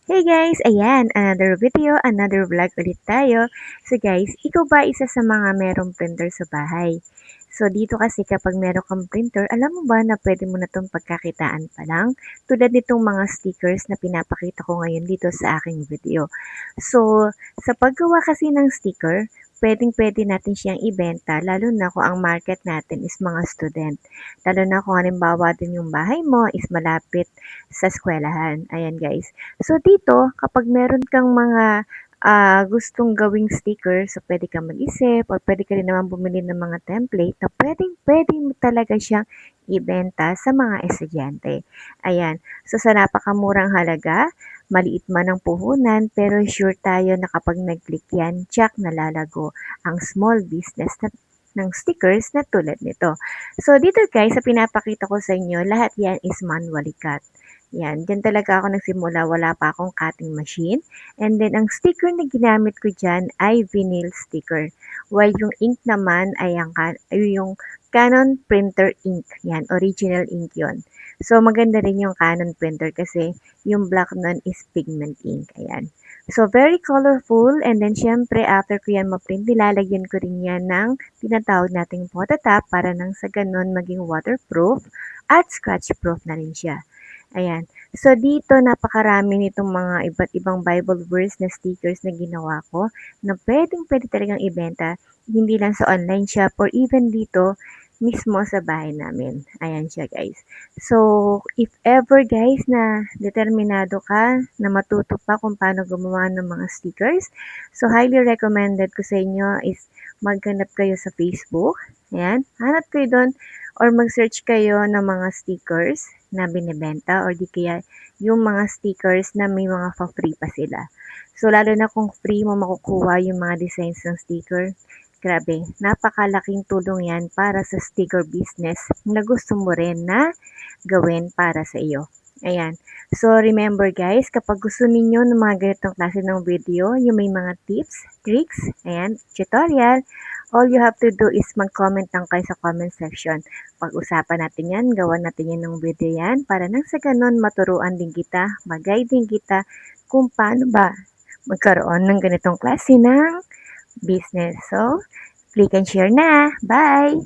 Hey guys! Ayan, another video, another vlog ulit tayo. So guys, ikaw ba isa sa mga merong printer sa bahay? So dito kasi kapag meron kang printer, alam mo ba na pwede mo na itong pagkakitaan pa lang? Tulad nitong mga stickers na pinapakita ko ngayon dito sa aking video. So sa paggawa kasi ng sticker, pwedeng-pwede natin siyang ibenta lalo na kung ang market natin is mga student. Lalo na kung halimbawa din yung bahay mo is malapit sa eskwelahan. Ayan guys. So dito, kapag meron kang mga gustong gawing sticker, so pwede kang mag-isip or pwede ka rin naman bumili ng mga template na pwedeng-pwede mo talaga siyang ibenta sa mga estudyante. Ayan. So sa napakamurang halaga, maliit man ang puhunan, pero sure tayo na kapag nag-click yan, tsak nalalago ang small business ng stickers na tulad nito. So dito guys, sa pinapakita ko sa inyo, lahat yan is manually cut. Yan, diyan talaga ako nagsimula, wala pa akong cutting machine. And then, ang sticker na ginamit ko dyan ay vinyl sticker. While yung ink naman ay yung Canon printer ink. Yan, original ink yon. So, maganda rin yung Canon printer kasi yung black nun is pigment ink. Ayan. So, very colorful. And then, syempre, after ko yan ma-print, nilalagyan ko rin yan ng tinatawag nating phototop para nang sa ganun maging waterproof at scratch proof na rin siya. Ayan. So, dito napakarami nitong mga iba't ibang Bible verse na stickers na ginawa ko na pwedeng-pwede talagang ibenta, hindi lang sa online shop or even dito mismo sa bahay namin. Ayan siya guys. So, if ever guys na determinado ka na matuto pa kung paano gumawa ng mga stickers, so highly recommended ko sa inyo is maghanap kayo sa Facebook. Ayan. Hanap kayo doon or mag-search kayo ng mga stickers na binibenta or di kaya yung mga stickers na may mga pa-free pa sila. So, lalo na kung free mo makukuha yung mga designs ng sticker, grabe, napakalaking tulong yan para sa sticker business na gusto mo rin na gawin para sa iyo. Ayan. So, remember guys, kapag gusto ninyo ng mga ganitong klase ng video, yung may mga tips, tricks, ayan, tutorial, all you have to do is mag-comment lang kayo sa comment section. Pag-usapan natin yan, gawan natin yan ng video yan para nang sa ganun maturuan din kita, mag-guide din kita kung paano ba magkaroon ng ganitong klase ng business. So, click and share na. Bye!